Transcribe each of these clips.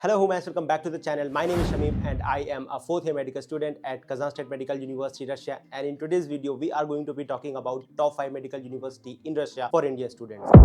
Hello, Humayus. Welcome back to the channel. My name is Shamim and I am a fourth year medical student at Kazan State Medical University, Russia. And in today's video, we are going to be talking about top 5 medical university in Russia for Indian students.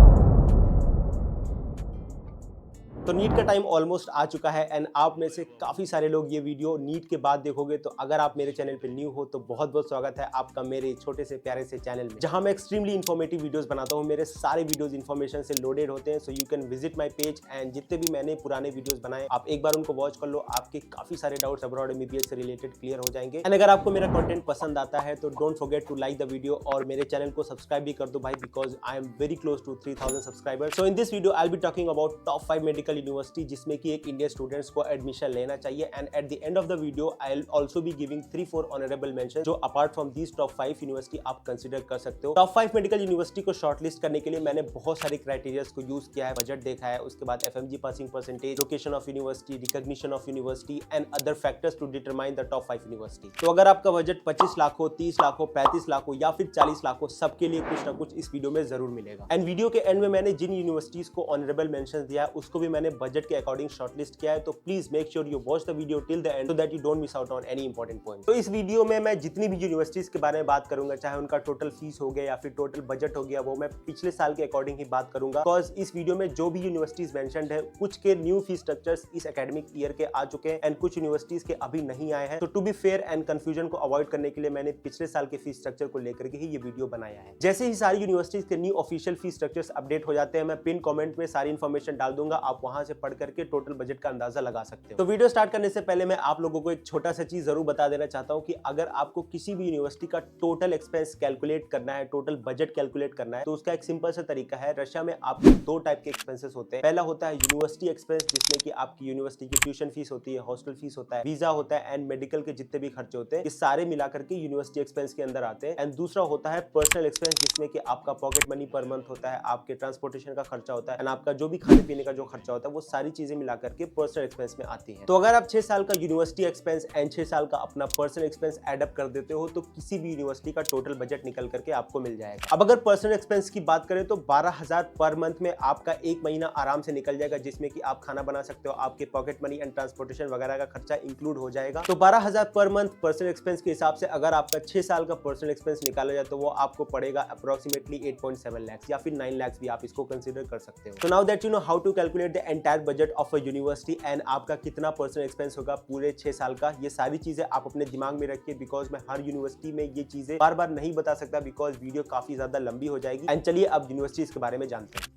तो NEET का time almost आ चुका है and आप में से काफ़ी सारे लोग ये वीडियो नीट के बाद देखोगे। तो अगर आप मेरे चैनल पे न्यू हो तो बहुत बहुत स्वागत है आपका मेरे छोटे से प्यारे से चैनल में, जहां मैं एक्सट्रीमली इन्फॉर्मेटिव वीडियोस बनाता हूं। मेरे सारे वीडियोस इन्फॉर्मेशन से लोडेड होते हैं, so you can visit my page and जितने भी मैंने पुराने वीडियोस बनाए आप एक बार उनको वॉच कर लो। आपके काफ़ी सारे डाउट्स अब्रॉड एमबीबीएस से रिलेटेड क्लियर हो जाएंगे। एंड अगर आपको मेरा कंटेंट पसंद आता है तो don't forget to like the video और मेरे चैनल को सब्सक्राइब भी कर दो भाई, because I am very close to 3000 subscribers. So in this video I will be talking about top 5 medical university जिसमें कि एक इंडियन स्टूडेंट्स को एडमिशन लेना चाहिए। And at the end of the video I will also be giving 3-4 honourable mention जो apart from these top 5 university आप consider कर सकते हो। टॉप 5 मेडिकल यूनिवर्सिटी को शॉर्टलिस्ट करने के लिए मैंने बहुत सारे क्राइटेरियाज को यूज किया है। बजट देखा है, उसके बाद FMG passing percentage, location of university, recognition of university and other factors to determine the top 5 university. तो अगर आपका बजट 25 लाख हो, 30 लाख हो, 35 लाख हो या फिर 40 लाख हो, सबके लिए कुछ ना कुछ इस वीडियो में जरूर मिलेगा। एंड वीडियो के एंड में मैंने जिन यूनिवर्सिटीज को ऑनरेबल मेंशन दिया है उसको भी मैंने बजट के अकॉर्डिंग शॉर्टलिस्ट किया है। तो please make sure you watch the video till the and so that you don't miss out on any important point. तो इस वीडियो में मैं जितनी भी यूनिवर्सिटीज के बारे में बात करूंगा, चाहे उनका टोटल फीस हो गया या फिर टोटल बजट हो गया, वो मैं पिछले साल के अकॉर्डिंग ही बात करूंगा। बिकॉज इस वीडियो में जो भी यूनिवर्सिटीज मेंशन्ड है कुछ के न्यू फीस स्ट्रक्चर्स इस एकेडमिक ईयर के आ चुके हैं एंड कुछ यूनिवर्सिटीज के अभी नहीं आए हैं। तो to be fair and confusion को अवॉइड करने के लिए मैंने पिछले साल के फीस स्ट्रक्चर को लेकर के ही ये वीडियो बनाया है। जैसे ही सारी यूनिवर्सिटीज के new official fees structures update हो जाते हैं, मैं पिन कमेंट में सारी इन्फॉर्मेशन डाल दूंगा, आप वहां से पढ़ करके टोटल बजट का अंदाजा लगा सकते हो। तो वीडियो स्टार्ट करने से पहले मैं आप लोगों को एक छोटा सा चीज जरूर बता देना चाहता हूं कि अगर आपको किसी भी यूनिवर्सिटी का टोटल एक्सपेंस कैलकुलेट करना है, टोटल बजट कैलकुलेट करना है, तो उसका एक सिंपल सा तरीका है। रशिया में आपके दो टाइप के एक्सपेंसेस होते हैं। पहला होता है यूनिवर्सिटी एक्सपेंस, जिसमें कि आपकी यूनिवर्सिटी की ट्यूशन फीस होती है, हॉस्टल फीस होता है, वीजा होता है एंड मेडिकल के जितने भी खर्चे होते हैं, ये सारे मिलाकर के यूनिवर्सिटी एक्सपेंस के अंदर आते हैं। एंड दूसरा होता है पर्सनल एक्सपेंस, जिसमें कि आपका पॉकेट मनी पर मंथ होता है, आपके ट्रांसपोर्टेशन का खर्चा होता है एंड आपका जो भी खाने पीने का जो खर्चा होता है, वो सारी चीजें मिलाकर के पर्सनल एक्सपेंस में आती है। तो अगर आप 6 साल का यूनिवर्सिटी एक्सपेंस एंड 6 साल का अपना पर्सनल एक्सपेंस ऐड अप कर देते हो तो किसी भी यूनिवर्सिटी का टोटल बजट निकल करके आपको मिल जाएगा। अब अगर पर्सनल एक्सपेंस की बात करें तो 12,000 पर मंथ में आपका एक महीना आराम से निकल जाएगा, जिसमें कि आप खाना बना सकते हो, आपके पॉकेट मनी एंड ट्रांसपोर्टेशन वगैरह का खर्चा इंक्लूड हो जाएगा। तो 12,000 पर मंथ पर्सनल एक्सपेंस के हिसाब से अगर आपका 6 साल का पर्सनल एक्सपेंस निकाला जाए तो वो आपको पड़ेगा अप्रोक्सीमेटली 8.7 लाख या फिर 9 लाख भी आप इसको कंसीडर कर सकते हो। तो now that you know how to calculate the entire budget of a university and आपका कितना पर्सनल एक्सपेंस होगा पूरे 6 साल का, ये सारी चीजें आप अपने दिमाग में रखिए, बिकॉज मैं हर यूनिवर्सिटी में ये चीजें बार बार नहीं बता सकता, बिकॉज वीडियो काफी ज्यादा लंबी हो जाएगी। एंड चलिए अब यूनिवर्सिटीज के बारे में जानते हैं।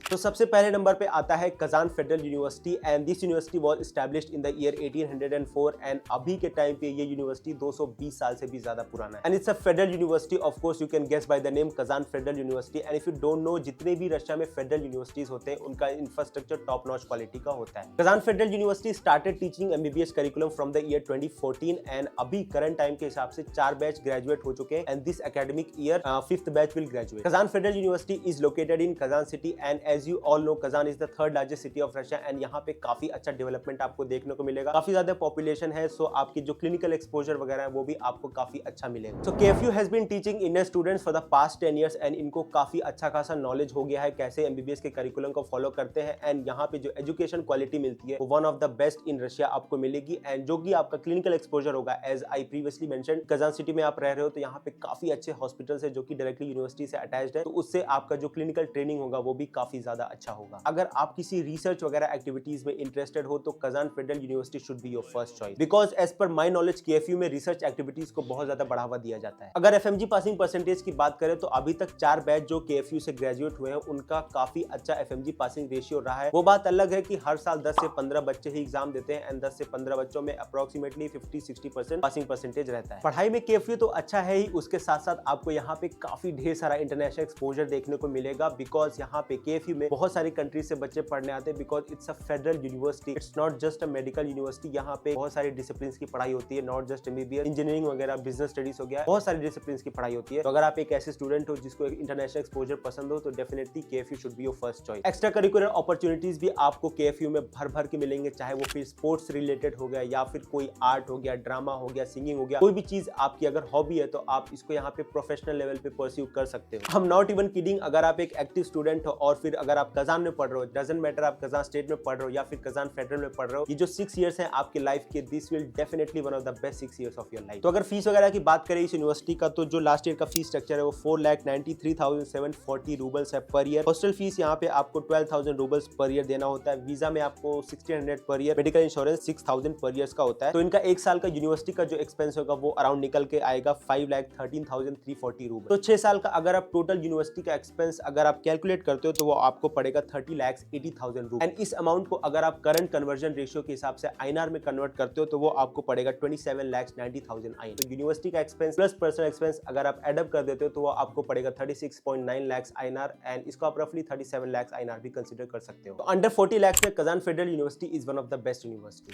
तो सबसे पहले नंबर पे आता है Kazan federal university and this university was established in the year 1804 and अभी के टाइम पे ये यूनिवर्सिटी 220 साल से भी ज्यादा पुराना है। And it's a federal university, of course you can guess by the name Kazan federal university. And if you don't know, जितने भी रशिया में फेडरल यूनिवर्सिटीज होते हैं उनका इंफ्रास्ट्रक्चर टॉप नॉच क्वालिटी का होता है। Kazan federal University started teaching MBBS curriculum from the year 2014 and अभी करंट टाइम के हिसाब से 4 बैच ग्रेजुएट हो चुके हैं and this academic year 5th batch will graduate. Kazan federal University is located in Kazan city and as you all know Kazan is the 3rd largest city of Russia and यहाँ पे काफी अच्छा development आपको देखने को मिलेगा। काफी ज्यादा पॉपुलेशन है, सो आपकी जो क्लिनिकल एक्सपोजर वगैरह है वो भी आपको काफी अच्छा मिलेगा। So KFU has been teaching Indian students for the past 10 years and इनको काफी अच्छा खासा नॉलेज हो गया है कैसे एमबीबीएस के करिकुलम को फॉलो करते हैं। एंड यहाँ पे जो एजुकेशन क्वालिटी मिलती है वो one of the best in Russia आपको मिलेगी। एंड जो कि आपका क्लिनिकल एक्सपोजर होगा, as I previously mention, Kazan city में आप रह रहे हो तो यहाँ पे काफी अच्छे हॉस्पिटल्स है जो कि डायरेक्टली यूनिवर्सिटी से अटैच्ड है, तो उससे आपका जो क्लिनिकल ट्रेनिंग होगा वो भी काफी ज्यादा अच्छा होगा। अगर आप किसी रिसर्च वगैरह एक्टिविटीज में इंटरेस्टेड हो तो Kazan federal university should be your first choice, because as per my knowledge KFU में रिसर्च एक्टिविटीज को बहुत ज्यादा बढ़ावा दिया जाता है। अगर एफएमजी पासिंग परसेंटेज की बात करें तो अभी तक 4 बैच जो केएफयू से ग्रेजुएट हुए हैं उनका काफी अच्छा एफएमजी पासिंग रेशियो रहा है। वो बात अलग है कि हर साल 10 से 15 बच्चे ही एग्जाम देते हैं एंड 10 से 15 बच्चों में अप्रोक्सीमेटली 50-60% पासिंग परसेंटेज रहता है। पढ़ाई में केएफयू तो अच्छा है ही, उसके साथ साथ आपको यहाँ पे काफी ढेर सारा इंटरनेशनल एक्सपोजर देखने को मिलेगा, बिकॉज यहाँ पे केएफयू में बहुत सारी कंट्रीज से बच्चे पढ़ने आते हैं, because it's a federal university, it's not just a medical university. यहाँ पे बहुत सारी डिसिप्लिन की पढ़ाई होती है, नॉट जस्ट एमबीबीएस, इंजीनियरिंग वगैरह, बिजनेस स्टडीज हो गया, बहुत सारी डिसिप्लिन की पढ़ाई होती है। तो अगर आप एक ऐसे स्टूडेंट हो जिसको इंटरनेशनल एक्सपोजर पसंद हो तो definitely KFU should be your first choice. Extra curricular opportunities भी आपको केएफयू में भर भर के मिलेंगे, चाहे वो फिर स्पोर्ट्स रिलेटेड हो गया या फिर कोई आर्ट हो गया, ड्रामा हो गया, सिंगिंग हो गया, कोई भी चीज आपकी अगर हॉबी है तो आप इसको यहाँ पे प्रोफेशनल लेवल पे परस्यू कर सकते हो। हम नॉट इवन किडिंग, अगर आप एक एक्टिव स्टूडेंट हो और फिर अगर आप कजान में पढ़ रहे हो, डजंट मैटर आप कजान स्टेट में पढ़ रहे हो या फिर कजान फेडरल में पढ़ रहे हो, ये जो 6 इयर्स है आपके लाइफ के, this will definitely one of the best 6 years of your life. तो अगर फीस वगैरह की बात करें इस यूनिवर्सिटी का, तो जो लास्ट ईयर का फीस स्ट्रक्चर है वो 4,93,740 रूबल्स है पर ईयर। हॉस्टल फीस यहाँ पे आपको 12,000 रूबल्स पर ईयर देना होता है। वीजा में आपको 1,600 per year, medical insurance 6,000 per year का होता है। तो इनका एक साल का यूनिवर्सिटी का जो एक्सपेंस होगा वो अराउंड निकल के आएगा 5,13,340 रूबल। तो 6 साल का अगर आप टोटल यूनिवर्सिटी का एक्सपेंस अगर आप कैलकुलेट करते हो तो वो आपको पड़ेगा 30,80,000 रूबल। एंड इस अमाउंट को अगर आप करंट कन्वर्जन रेशियो के हिसाब से आईएनआर में कन्वर्ट करते हो तो वो आपको पड़ेगा 27,90,000 आईएनआर। तो यूनिवर्सिटी का एक्सपेंस प्लस पर्सनल एक्सपेंस अगर आप एडअप कर देते हो तो वो आपको पड़ेगा 36.9 लाख आईएनआर, एंड इसको आप रफली 37 लाख आईएनआर भी कंसीडर कर सकते हो। तो अंडर 40 लाख में Kazan federal University is one of the best university.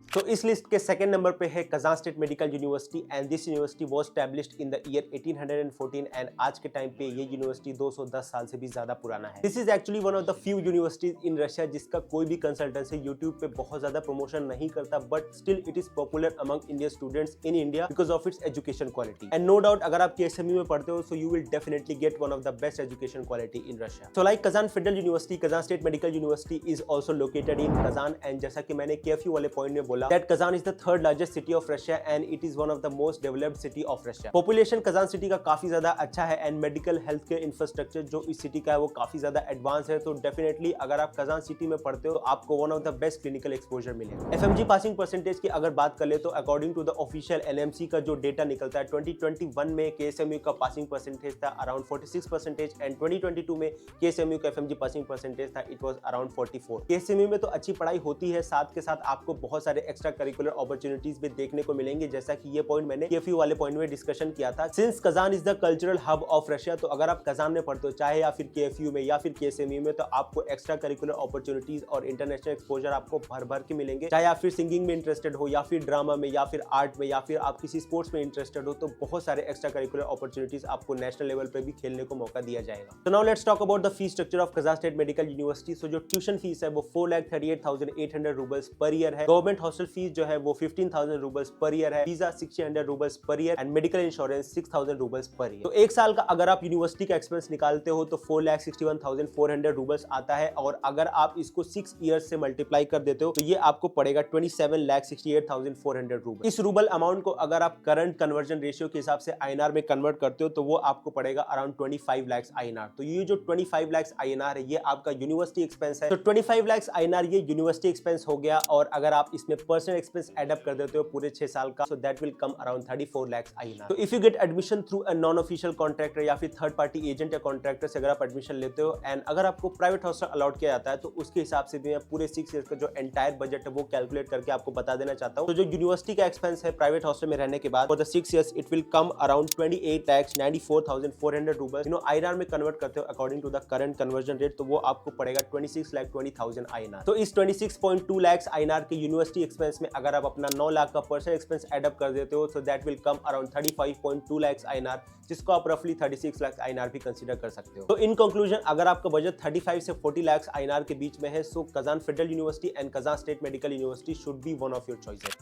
तो इस लिस्ट के सेकंड नंबर पे है Kazan state medical university, and this university was established in the year 1814, and आज के टाइम पे ये यूनिवर्सिटी 210 साल से भी ज्यादा पुराना है। This is actually one of the few universities in Russia जिसका कोई भी कंसल्टेंसी यूट्यूब पे बहुत ज्यादा प्रमोशन नहीं करता, but still it is popular among Indian students in India because of its education quality. And no doubt अगर आप केएसएमयू में पढ़ते हो so you will definitely get one of the best education quality in Russia. So like Kazan federal University, Kazan state medical university is also located in Kazan, and जैसा कि मैंने KFU वाले point में बोला that Kazan is the third largest city of Russia and it is one of the most developed city of Russia. Population Kazan city का काफी ज्यादा अच्छा है, and medical health care infrastructure जो इस सिटी का है वो काफी ज्यादा एडवांस है। तो डेफिनेटली अगर आप कजान सिटी में पढ़ते हो तो आपको one of the best clinical exposure मिलेगा। एफएमजी पासिंग परसेंटेज की अगर बात कर ले तो according to the official NMC का जो डेटा निकलता है 2021 में केएसएमयू का पासिंग परसेंटेज था अराउंड 46% एंड 2022 में केएसएमयू का एफएमजी पासिंग परसेंटेज था इट वाज अराउंड 44। केएसएमयू में तो अच्छी पढ़ाई होती है, साथ के साथ आपको बहुत सारे एक्स्ट्रा करिकुलर अपॉर्चुनिटीज भी देखने को मिलेंगे, जैसा कि ये पॉइंट मैंने केएफयू वाले पॉइंट में डिस्कशन किया था। Since Kazan is the cultural hub of Russia, तो अगर आप कजान में पढ़ते हो चाहे या फिर केएफयू में या फिर केएसएमयू में, तो आपको एक्स्ट्रा करिकुलर अपॉर्चुनिटीज और इंटरनेशनल एक्सपोजर आपको भर भर के मिलेंगे। चाहे आप फिर सिंगिंग में इंटरेस्टेड हो या फिर ड्रामा में या फिर आर्ट में या फिर आप किसी स्पोर्ट्स में इंटरेस्टेड हो, तो बहुत सारे एक्स्ट्रा करिकुलर अपॉर्चुनिटीज आपको नेशनल लेवल पे भी खेलने को मौका दिया जाएगा। तो now let's talk about the fees structure of Kazan state medical university. So जो ट्यूशन फीस है वो 4,38,800 रूबल्स पर ईयर है। गवर्नमेंट हॉस्टल फीस जो है वो 15,000 रूबल्स पर ईयर है। Visa 600 roubles per year and medical insurance 6,000 roubles per year. तो एक साल का अगर आप यूनिवर्सिटी का एक्सपेंस निकालते हो तो 4,61,400 रूबल्स आता है, और अगर आप इसको 6 ईयर्स से मल्टीप्लाई कर देते हो तो ये आपको पड़ेगा 27,68,400 रूबल। इस रूबल अमाउंट को अगर आप करंट कन्वर्जन रेशियो के हिसाब से आईएनआर में कन्वर्ट करते हो तो वो आपको पड़ेगा अराउंड 25 लाख आईएनआर। तो ये जो 25 लाख आईएनआर है ये आपका यूनिवर्सिटी एक्सपेंस है। तो 25 लाख आईएनआर ये यूनिवर्सिटी एक्सपेंस हो गया, और अगर आप इसमें पर्सनल एक्सपेंस एडअप कर देते हो पूरे 6 साल का, so that will come around 34 lakhs INR। तो if you get admission through a non-official contractor या फिर थर्ड पार्टी एजेंट या कॉन्ट्रैक्टर से अगर आप एडमिशन लेते हो, एंड अगर आपको प्राइवेट हॉस्टल अलाउड किया जाता है तो उसके हिसाब से भी मैं पूरे 6 इयर्स का जो एंटायर बजट है वो कैलकुलेट करके आपको बता देना चाहता हूँ। तो जो यूनिवर्सिटी का एक्सपेंस है प्राइवेट हॉस्टल में रहने के बाद for the 6 years it will come around 28,94,400 rouble. INR में कन्वर्ट करते हो according to the current conversion rate, तो वो आपको पड़ेगा 26,20,000 आईएनआर। तो इस 26.2 लाख आईएनआर के यूनिवर्सिटी एक्सपेंस में अगर आप अपना 9 लाख का पर्सनल एक्सपेंस एडअप कर देते हो so that will come around 35.2 lakhs INR, जिसको आप रफली 36 लाख INR भी कंसीडर कर सकते हो। तो इन कंक्लूजन अगर आपका बजट 35 से 40 लाख INR के बीच में है, so Kazan federal university and Kazan state medical university should be one of your choices.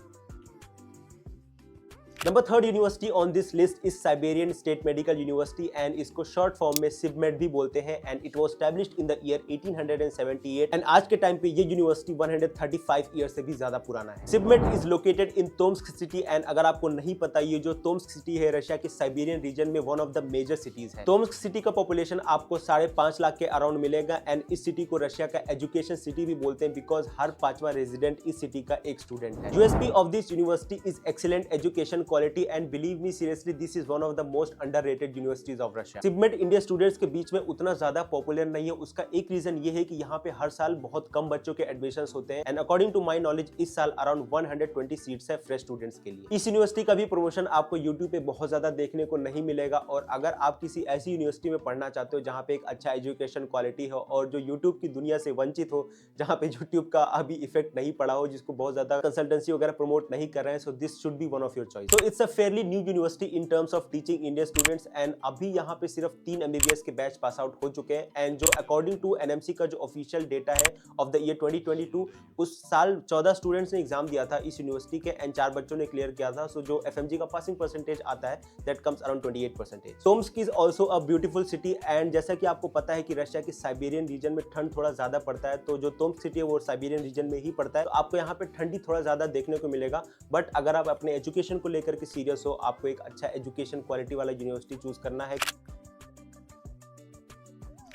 Number third university on this list is Siberian state medical university, and इसको short form में Sibmed भी बोलते हैं, and it was established in the year 1878, and आज के time पे ये university 135 year से भी ज्यादा पुराना है। Sibmed is located in Tomsk city, and अगर आपको नहीं पता ये जो तोम्स्क सिटी है रशिया के साइबेरियन रीजन में one of the major cities है। तोम्स्क सिटी का पॉपुलेशन आपको 5.5 लाख के अराउंड मिलेगा, एंड इस सिटी को रशिया का एजुकेशन सिटी भी बोलते हैं बिकॉज हर 5वां रेजिडेंट इस सिटी का एक स्टूडेंट है। USP of this university is excellent education quality, and believe me seriously this is one of the most underrated universities of Russia. सिबमेट इंडिया स्टूडेंट्स के बीच में उतना ज्यादा पॉपुलर नहीं है, उसका एक रीजन ये है कि यहाँ पे हर साल बहुत कम बच्चों के एडमिशंस होते हैं, and according to my knowledge इस साल अराउंड 120 सीट्स है फ्रेश स्टूडेंट्स के लिए। इस यूनिवर्सिटी का भी प्रमोशन आपको यूट्यूब पे बहुत ज्यादा देखने को नहीं मिलेगा, और अगर आप किसी ऐसी यूनिवर्सिटी में पढ़ना चाहते हो जहाँ पे एक अच्छा एजुकेशन क्वालिटी हो और जो यूट्यूब की दुनिया से वंचित हो, जहाँ पे यूट्यूब का अभी इफेक्ट नहीं पड़ा हो, जिसको बहुत ज्यादा कंसल्टेंसी वगैरह प्रमोट नहीं कर रहे हैं, so this should be one of your choice. तो it's a fairly new university in terms of teaching Indian students and अभी यहाँ पे सिर्फ 3 एमबीबीएस के बैच पास आउट हो चुके हैं एंड जो अकॉर्डिंग टू एनएमसी का जो ऑफिशियल डेटा है ऑफ द ईयर 2022 उस साल 14 स्टूडेंट्स ने एग्जाम दिया था इस यूनिवर्सिटी के एंड 4 बच्चों ने क्लियर किया था। सो जो एफएमजी का पासिंग परसेंटेज आता है that comes around 28%। Tomsk is also a beautiful city and जैसा कि आपको पता है कि रशिया के साइबेरियन रीजन में ठंड थोड़ा ज्यादा पड़ता है, तो जो टोम्स्क सिटी है वो साइबेरियन रीजन में ही पड़ता है, तो आपको यहाँ पे ठंडी थोड़ा ज्यादा देखने को मिलेगा। बट अगर आप अपने एजुकेशन को लेकर के सीरियस हो, आपको एक अच्छा एजुकेशन क्वालिटी वाला यूनिवर्सिटी चूज करना है।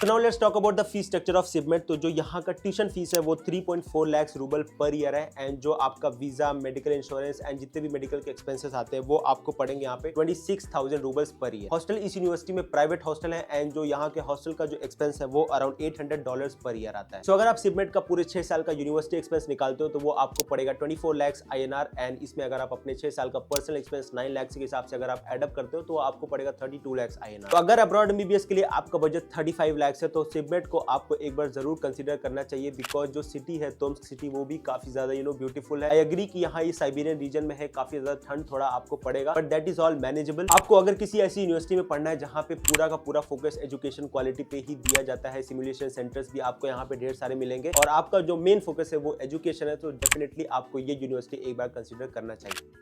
So now let's talk about the fee structure of SIBMET। तो जो यहाँ का ट्यूशन फीस है वो 3.4 लाख रूबल पर ईयर है एंड जो आपका वीजा, मेडिकल इंश्योरेंस एंड जितने भी मेडिकल के एक्सपेंसेस आते हैं वो आपको पड़ेंगे यहाँ पे 26,000 रूबल्स पर ईयर। हॉस्टल इस यूनिवर्सिटी में प्राइवेट हॉस्टल है एंड जो यहाँ के हॉस्टल का जो एक्सपेंस है वो अराउंड $800 पर ईयर आता है। सो अगर आप SIBMET का पूरे 6 साल का यूनिवर्सिटी एक्सपेंस निकालते हो तो वो आपको पड़ेगा 24 लाख INR एंड इसमें अगर आप अपने 6 साल का पर्सनल एक्सपेंस 9 लाख के हिसाब से अगर आप एडअप करते हो तो आपको पड़ेगा 32 लाख INR। तो अगर अब्रॉड एमबीबीएस के लिए आपका बजट 35 लाख है तो SIBMET को आपको एक बार जरूर कंसीडर करना चाहिए बिकॉज जो सिटी है टोम्स्क सिटी वो भी काफी ज्यादा ब्यूटीफुल है। आई एग्री कि यहाँ ये साइबेरियन रीजन में है, काफी ज्यादा ठंड थोड़ा आपको पड़ेगा but that is all manageable. आपको अगर किसी ऐसी यूनिवर्सिटी में पढ़ना है जहाँ पे पूरा का पूरा फोकस एजुकेशन क्वालिटी पे ही दिया जाता है, सिमुलेशन सेंटर्स भी आपको यहाँ पे ढेर सारे मिलेंगे और आपका जो मेन फोकस है वो एजुकेशन है, तो डेफिनेटली आपको ये यूनिवर्सिटी एक बार कंसीडर करना चाहिए।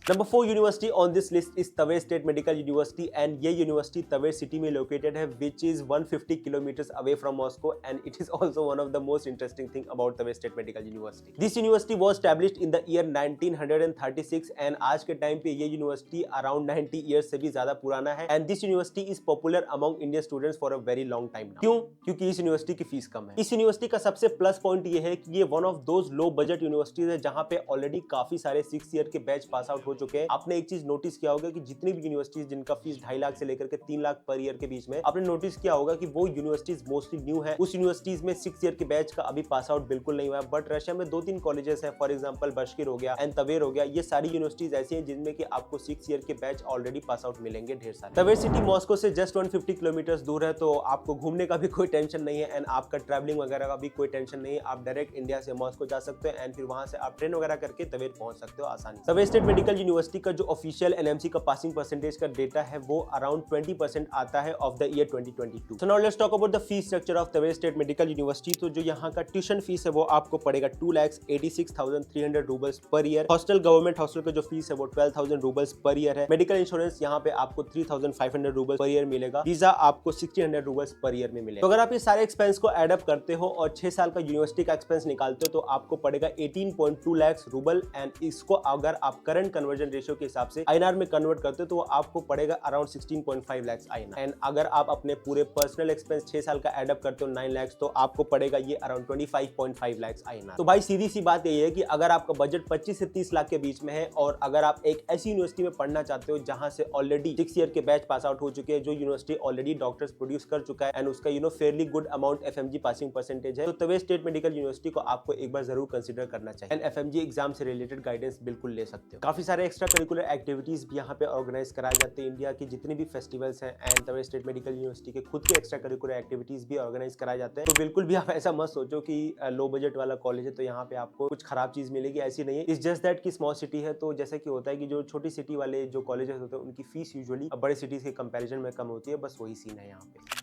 Number 4 university on this list is Tver state medical university and ये यूनिवर्सिटी तवे सिटी में लोकेटेड है which is 150 kilometres away from Moscow and it is also one of the most interesting thing about Tver state medical university. This university was established in the year 1936 and आज के time पे ये university around 90 years से भी ज्यादा पुराना है and this university is popular among Indian students for a very long time. क्यों? क्योंकि इस यूनिवर्सिटी की फीस कम है। इस यूनिवर्सिटी का सबसे प्लस पॉइंट ये है कि ये one of those low budget universities है जहां पे ऑलरेडी काफी सारे 6 ईयर के बैच पास आउट हो चुके हैं। आपने एक चीज नोटिस किया होगा कि जितनी भी यूनिवर्सिटीज जिनका फीस 2.5 लाख से लेकर के 3 लाख पर ईयर के बीच में, आपने नोटिस किया होगा कि वो यूनिवर्सिटीज मोस्टली न्यू है। उस यूनिवर्सिटीज में 6 ईयर के बैच का अभी पास आउट बिल्कुल नहीं हुआ है। बट रशिया में 2-3 कॉलेजेस है, फॉर एग्जांपल बशकिर हो गया एंड तवेर हो गया, ये सारी यूनिवर्सिटीज ऐसी हैं जिनमें कि आपको 6 ईयर के बैच ऑलरेडी पास आउट मिलेंगे ढेर सारे। तवेर सिटी मॉस्को से जस्ट 150 किलोमीटर दूर है, तो आपको घूमने का भी कोई टेंशन नहीं है एंड आपका ट्रैवलिंग वगैरह का भी कोई टेंशन नहीं है। आप डायरेक्ट इंडिया से मॉस्को जा सकते हो एंड फिर वहां से आप ट्रेन वगैरह करके तवेर पहुंच सकते हो आसानी से। तवेर स्टेट मेडिकल यूनिवर्सिटी का जो ऑफिशियल एनएमसी का पासिंग परसेंटेज का डेटा है वो अराउंड 20% आता है of the year 2022। So now let's talk about the fees structure of Tver state medical university. तो जो यहाँ का ट्यूशन फीस है वो आपको पड़ेगा 2,86,300 roubles per year. Hostel, government hostel का जो फीस है वो 12,000 रूबल्स पर ईयर है। मेडिकल इंश्योरेंस यहाँ पे आपको 3,500 रूबल्स पर ईयर मिलेगा। वीजा आपको 1,600 रूबल्स पर ईयर में मिलेगा। तो अगर आप ये सारे एक्सपेंस को एड अप करते हो और 6 साल का यूनिवर्सिटी का एक्सपेंस निकालते हो तो आपको पड़ेगा 18.2 लाख रूबल एंड इसको अगर आप करंट कन्वर्जन रेशियो के हिसाब से INR में कन्वर्ट करते हो तो आपको पड़ेगा अराउंड 16.5 लाख INR एंड अगर आप अपने पूरे पर्सनल एक्सपेंस 6 साल का एड अप करते हो 9 लाख तो आपको पड़ेगा ये अराउंड 25.5 लाख INR। तो भाई सीधी सी बात यही है कि अगर आपका बजट 25 से 30 लाख के बीच में है और अगर आप एक ऐसी यूनिवर्सिटी में पढ़ना चाहते हो जहां से ऑलरेडी 6 ईयर के बैच पास आउट हो चुके हैं, जो यूनिवर्सिटी ऑलरेडी डॉक्टर्स प्रोड्यूस कर चुका है एंड उसका fairly good amount FMG passing percentage है, तो तवे स्टेट मेडिकल यूनिवर्सिटी को आपको एक बार जरूर कंसीडर करना चाहिए एंड एफएमजी एग्जाम से रिलेटेड गाइडेंस बिल्कुल ले सकते हो। काफी सारे एक्स्ट्रा करिकुलर एक्टिविटीज भी यहाँ पे ऑर्गेनाइज कराए जाते हैं। इंडिया की जितने भी फेस्टिवल्स हैं एंड तवे स्टेट मेडिकल यूनिवर्सिटी के खुद के एक्स्ट्रा करिकुलर एक्टिविटीज भी ऑर्गेनाइज कराए जाते हैं। तो बिल्कुल भी आप ऐसा मत सोचो कि लो बजट वाला कॉलेज है तो यहाँ पे आपको कुछ खराब चीज मिलेगी, ऐसी नहीं है। इट्स जस्ट दैट कि स्मॉल सिटी है, तो जैसा कि होता है कि जो छोटी सिटी वाले जो कॉलेजेस होते हैं उनकी फीस यूजुअली बड़े सिटीज के कंपैरिजन में कम होती है, बस वही सीन है यहाँ पे।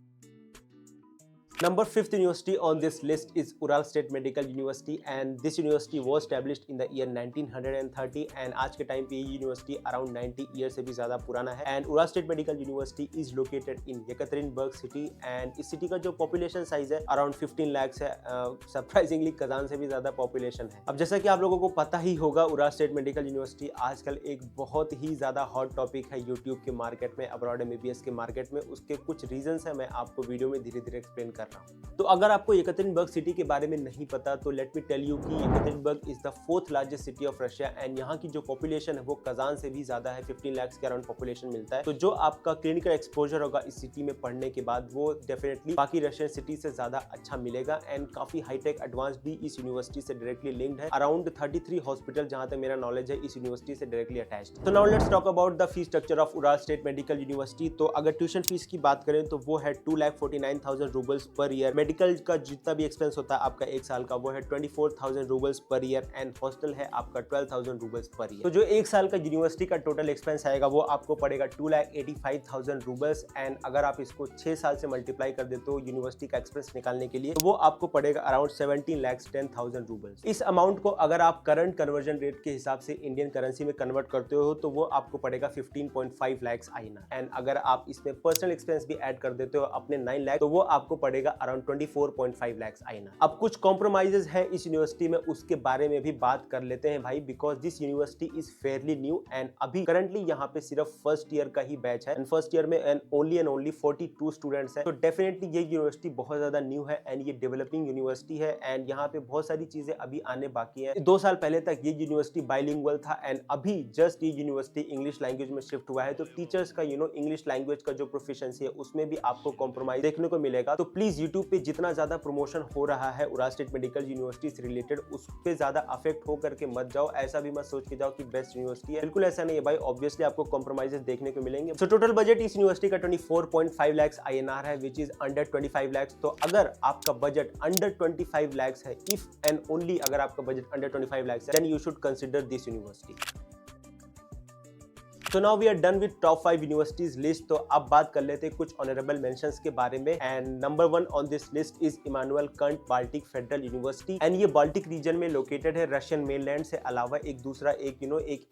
Number 5th university on this list is Ural State Medical University and this university was established in the year 1930 and आज के टाइम पे ये यूनिवर्सिटी अराउंड 90 ईयर से भी ज्यादा पुराना है and Ural State Medical University is located in Yekaterinburg city and इस सिटी का जो पॉपुलेशन साइज है अराउंड 15 लाख है। सरप्राइजिंगली कजान से भी ज्यादा पॉपुलेशन है। अब जैसा कि आप लोगों को पता ही होगा Ural State Medical University आजकल एक बहुत ही ज्यादा हॉट टॉपिक है यूट्यूब के मार्केट में, अब्रॉड एमबीबीएस के मार्केट में। उसके कुछ रीजंस है, मैं आपको वीडियो में धीरे धीरे एक्सप्लेन कर तो अगर आपको येकतरिनबर्ग सिटी के बारे में नहीं पता तो लेट मी टेल यू कि Yekaterinburg is the 4th largest city of Russia and यहाँ की जो पॉपुलेशन है वो कजान से भी ज्यादा है। 15 लाख के अराउंड पॉपुलेशन मिलता है। तो जो आपका क्लिनिकल एक्सपोजर होगा इस सिटी में पढ़ने के बाद वो डेफिनेटली बाकी रशियन सिटी से ज्यादा अच्छा मिलेगा एंड काफी हाईटेक एडवांस भी इस यूनिवर्सिटी से डायरेक्टली लिंक्ड है। अराउंड 33 हॉस्पिटल जहां तक मेरा नॉलेज है इस यूनिवर्सिटी से डायरेक्टली अटैच्ड। तो now let's talk about the fee structure of Ural state medical university. तो अगर ट्यूशन फीस की बात करें तो वो है 2,49,000 रूबल्स पर ईयर। मेडिकल का जितना भी एक्सपेंस होता है आपका एक साल का वो है 24,000 roubles per year and hostel है आपका 12,000 रूबल्स पर ईयर। तो जो एक साल का यूनिवर्सिटी का टोटल एक्सपेंस आएगा वो आपको पड़ेगा 2,85,000 रूबल्स एंड अगर आप इसको 6 साल से मल्टीप्लाई कर देते हो यूनिवर्सिटी का एक्सपेंस निकालने के लिए तो वो आपको पड़ेगा अराउंड 17,10,000 रूबल्स। इस अमाउंट को अगर आप करंट कन्वर्जन रेट के हिसाब से इंडियन करेंसी में कन्वर्ट करते हो तो वो आपको पड़ेगा 15.5 लाख INR एंड अगर आप इसमें पर्सनल एक्सपेंस भी ऐड कर देते हो अपने 9 लाख तो वो आपको पड़ेगा अराउंड 24.5 लाख INR। अब कुछ कॉम्प्रोमाइजेस है इस यूनिवर्सिटी में, उसके बारे में भी बात कर लेते हैं भाई, because this university is fairly new and अभी करंटली यहाँ पे सिर्फ फर्स्ट ईयर का ही बैच है एंड फर्स्ट ईयर में एंड ओनली 42 स्टूडेंट्स हैं। तो डेफिनेटली ये यूनिवर्सिटी बहुत ज्यादा न्यू है एंड ये डेवलपिंग यूनिवर्सिटी है एंड यहाँ पे बहुत सारी चीजें अभी आने बाकी है। 2 साल पहले तक ये यूनिवर्सिटी बाइलिंगुअल था एंड अभी जस्ट ये यूनिवर्सिटी इंग्लिश लैंग्वेज में शिफ्ट हुआ है। तो टीचर्स का इंग्लिश लैंग्वेज का जो प्रोफिशिएंसी है उसमें भी आपको कॉम्प्रोमाइज देखने को मिलेगा। तो प्लीज यूट्यूब पे जितना ज्यादा प्रमोशन हो रहा है उराव स्टेट मेडिकल यूनिवर्सिटी से रिलेटेड उस पे ज्यादा अफेक्ट हो करके मत जाओ, ऐसा भी मत सोच के जाओ कि बेस्ट यूनिवर्सिटी है, बिल्कुल ऐसा नहीं है भाई। ऑब्वियसली आपको कॉम्प्रोमाइजेस देखने को मिलेंगे। तो टोटल बजट इस यूनिवर्सिटी का 24.5 लाख INR है विच इज अंडर 25 लाख। तो अगर आपका बजट अंडर 25 लाख है, इफ एंड ओनली अगर आपका बजट अंडर 25 लाख है, then you should consider this university. So now we are done with top 5 universities list। तो अब बात कर लेते हैं कुछ ऑनरेबल मेंशंस के बारे में and number 1 on this list is Immanuel Kant Baltic Federal university and ये बाल्टिक रीजन में लोकेटेड है। रशियन मेनलैंड से अलावा एक दूसरा एक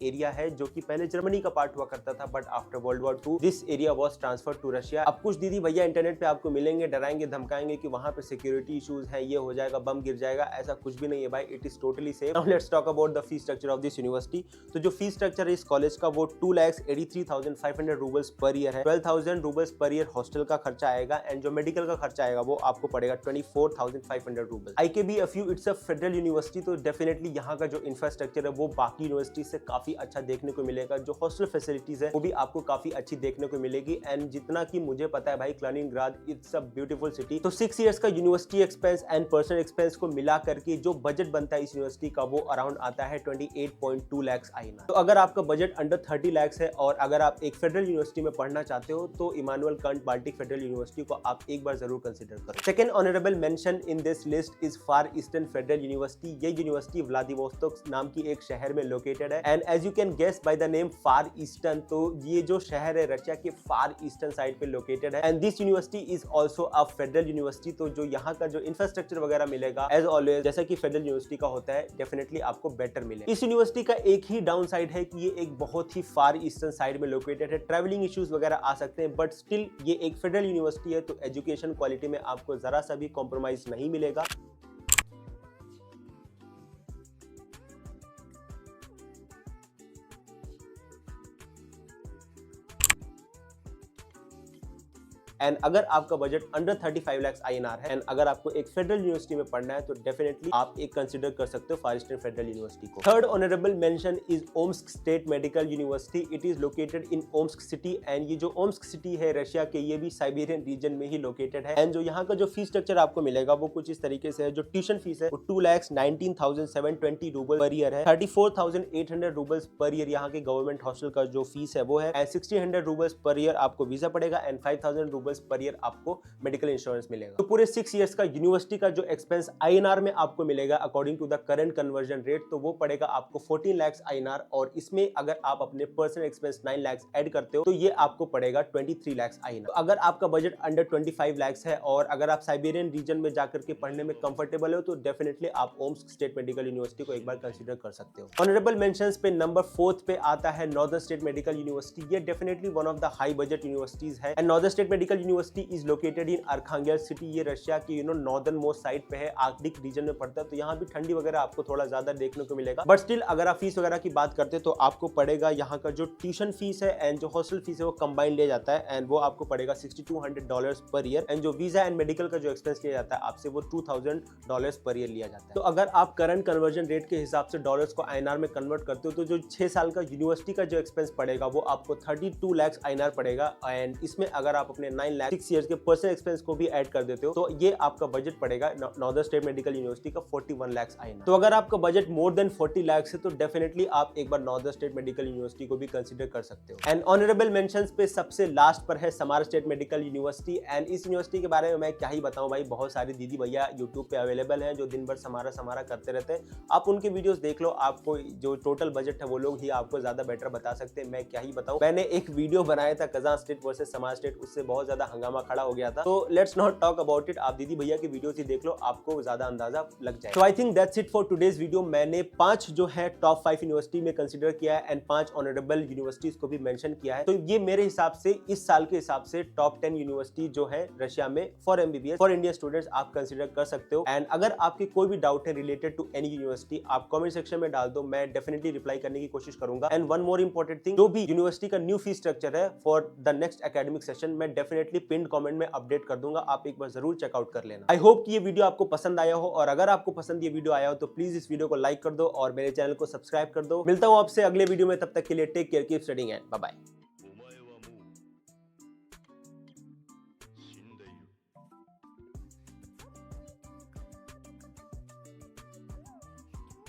एरिया है जो कि पहले जर्मनी का पार्ट हुआ करता था but after world war 2 this area was transferred to Russia. अब कुछ दीदी भैया इंटरनेट पे आपको मिलेंगे, डराएंगे धमकाएंगे कि वहां पे सिक्योरिटी इश्यूज है, ये हो जाएगा, बम गिर जाएगा, ऐसा कुछ भी नहीं है भाई, it is totally safe. Now let's talk about the fee structure of this university. तो जो फी स्ट्रक्चर है इस कॉलेज का वो 2,83,500 रूबल्स पर ईयर है। 12,000 रूबल्स पर ईयर हॉस्टल का खर्चा आएगा एंड जो मेडिकल का खर्चा आएगा वो आपको पड़ेगा 24,500 roubles. IKB-FU it's a federal university, तो डेफिनेटली यहाँ का जो इंफ्रास्ट्रक्चर है वो बाकी यूनिवर्सिटी से काफी अच्छा देखने को मिलेगा। जो हॉस्टल फैसिलिटीज है वो भी आपको काफी अच्छी देखने को मिलेगी एंड जितना कि मुझे पता है भाई कलिनिनग्राड इट्स अ ब्यूटीफुल सिटी। तो 6 इयर्स का university expense and personal expense को मिला करके जो बजट बनता है इस यूनिवर्सिटी का वो अराउंड आता है 28.2 लाख INR। तो अगर आपका बजट अंडर 30 लाख है और अगर आप एक फेडरल यूनिवर्सिटी में पढ़ना चाहते हो तो Immanuel Kant Baltic Federal University को आप एक बार जरूर कंसीडर करो। Second honourable mention in this list is Far Eastern Federal University. ये यूनिवर्सिटी व्लादिवोस्तोक नाम की एक शहर में लोकेटेड है and as you can guess by the name far eastern, तो ये जो शहर है रशिया के फार ईस्टर्न साइड पे लोकेटेड है and this university is also a federal university. तो जो यहाँ का जो इंफ्रास्ट्रक्चर वगैरह मिलेगा एज ऑलवेज जैसा कि फेडरल यूनिवर्सिटी का होता है डेफिनेटली आपको बेटर मिलेगा। इस यूनिवर्सिटी का एक ही डाउन साइड है कि ये एक बहुत ही फार ईस्टर्न साइड में लोकेटेड है, ट्रैवलिंग इश्यूज वगैरह आ सकते हैं बट स्टिल ये एक फेडरल यूनिवर्सिटी है तो एजुकेशन क्वालिटी में आपको जरा सा भी कॉम्प्रोमाइज नहीं मिलेगा। एंड अगर आपका बजट अंडर 35 लाख INR है एंड अगर आपको एक फेडरल यूनिवर्सिटी में पढ़ना है तो डेफिनेटली आप एक कंसीडर कर सकते हो फार ईस्टर्न फेडरल यूनिवर्सिटी को। Third honourable mention is Omsk state medical university. It is located in Omsk city and ये जो ओम्स्क सिटी है रशिया के ये भी साइबेरियन रीजन में ही लोकेटेड है एंड जो यहाँ का जो फीस स्ट्रक्चर आपको मिलेगा वो कुछ इस तरीके से है। जो ट्यूशन फीस है वो 2,19,720 रूबल पर ईयर है। 34,800 रूबल्स पर ईयर यहाँ के गवर्नमेंट हॉस्टल का जो फीस है वो है एंड 1,600 रूबल्स पर ईयर आपको वीजा पड़ेगा एंड 5,000 रूबल्स पर ईयर आपको मेडिकल इंश्योरेंस मिलेगा। तो पूरे 6 इयर्स का यूनिवर्सिटी का जो एक्सपेंस INR में आपको मिलेगा according to the current conversion rate तो वो पड़ेगा आपको 14 लाख INR और इसमें अगर आप अपने पर्सनल एक्सपेंस 9 लाख ऐड करते हो तो ये आपको पड़ेगा 23 लाख INR। तो अगर आपका बजट अंडर 25 लाख है और अगर आप साइबेरियन रीजन में जाकर के पढ़ने में कंफर्टेबल हो तो डेफिनेटली आप ओम्स्क स्टेट मेडिकल यूनिवर्सिटी को एक बार कंसीडर कर सकते हो। ऑनरेबल मेंशंस पे नंबर 4 पे आता है नॉर्दर्न स्टेट मेडिकल यूनिवर्सिटी। ये definitely one of the high budget universities है and northern state medical university is located in Arkhangelsk city. ये रशिया की नॉर्दर्न मोस्ट साइड पे है, आर्कटिक रीजन में पड़ता है तो यहाँ भी ठंडी वगैरह आपको थोड़ा ज्यादा देखने को मिलेगा बट स्टिल अगर आप फीस वगैरह की बात करते तो आपको पड़ेगा यहाँ का जो ट्यूशन फीस है एंड जो हॉस्टल फीस है वो कंबाइन लिया जाता है एंड वो आपको पड़ेगा $6,200 पर ईयर एंड जो वीजा एंड मेडिकल का जो एक्सपेंस लिया जाता है आपसे वो $2,000 पर ईयर लिया जाता है। तो अगर आप करंट कन्वर्जन रेट के हिसाब से डॉलर्स को INR में कन्वर्ट करते हो तो जो 6 साल का यूनिवर्सिटी का जो एक्सपेंस पड़ेगा वो आपको 32 लाख INR पड़ेगा एंड इसमें अगर आप अपने 9 9 लाख 6 ईयर्स के पर्सनल एक्सपेंस को भी ऐड कर देते हो तो ये आपका बजट पड़ेगा नॉर्दर्न स्टेट मेडिकल यूनिवर्सिटी का 41 लाख आईएनआर। तो अगर आपका बजट मोर देन 40 लाख है तो डेफिनेटली आप एक बार नॉर्दर्न स्टेट मेडिकल यूनिवर्सिटी को भी कंसीडर कर सकते हो। एंड ऑनरेबल मेंशंस पे सबसे लास्ट पर है Samara State medical university. And इस यूनिवर्सिटी के बारे में मैं क्या ही बताऊं भाई, बहुत सारे दीदी भैया यूट्यूब पे अवेलेबल हैं जो दिन भर समारा समारा करते रहते हैं। आप उनके वीडियोस देख लो, आपको जो टोटल बजट है वो लोग ही आपको ज्यादा बेटर बता सकते हैं, मैं क्या ही बताऊं। मैंने एक वीडियो बनाया था Kazan State versus Samara State, उससे बहुत ज्यादा हंगामा खड़ा हो गया था। तो let's not talk about it, आप दीदी भैया की वीडियोस ही देख लो, आपको ज्यादा अंदाजा लग जाए। तो I think that's it for today's video. मैंने 5 जो है टॉप 5 यूनिवर्सिटी में कंसीडर किया है एंड 5 ऑनरेबल यूनिवर्सिटीज को भी मेंशन किया है। तो ये मेरे हिसाब से इस साल के हिसाब से टॉप 10 यूनिवर्सिटी जो है रशिया में for MBBS for Indian students आप कंसीडर कर सकते हो। एंड अगर आपके कोई भी डाउट है रिलेटेड टू एनी यूनिवर्सिटी आप कमेंट सेक्शन में डाल दो, मैं डेफिनेटली रिप्लाई करने की कोशिश करूंगा। And one more important thing, जो भी यूनिवर्सिटी का न्यू फीस स्ट्रक्चर है for the next academic session मैं डेफिनेटली पिन कमेंट में अपडेट कर दूंगा, आप एक बार जरूर चेकआउट कर लेना। आई होप कि ये वीडियो आपको पसंद आया हो, और अगर आपको पसंद ये वीडियो आया हो तो प्लीज इस वीडियो को लाइक कर दो और मेरे चैनल को सब्सक्राइब कर दो। मिलता हूं आपसे अगले वीडियो में, तब तक के लिए take care, keep studying and bye bye.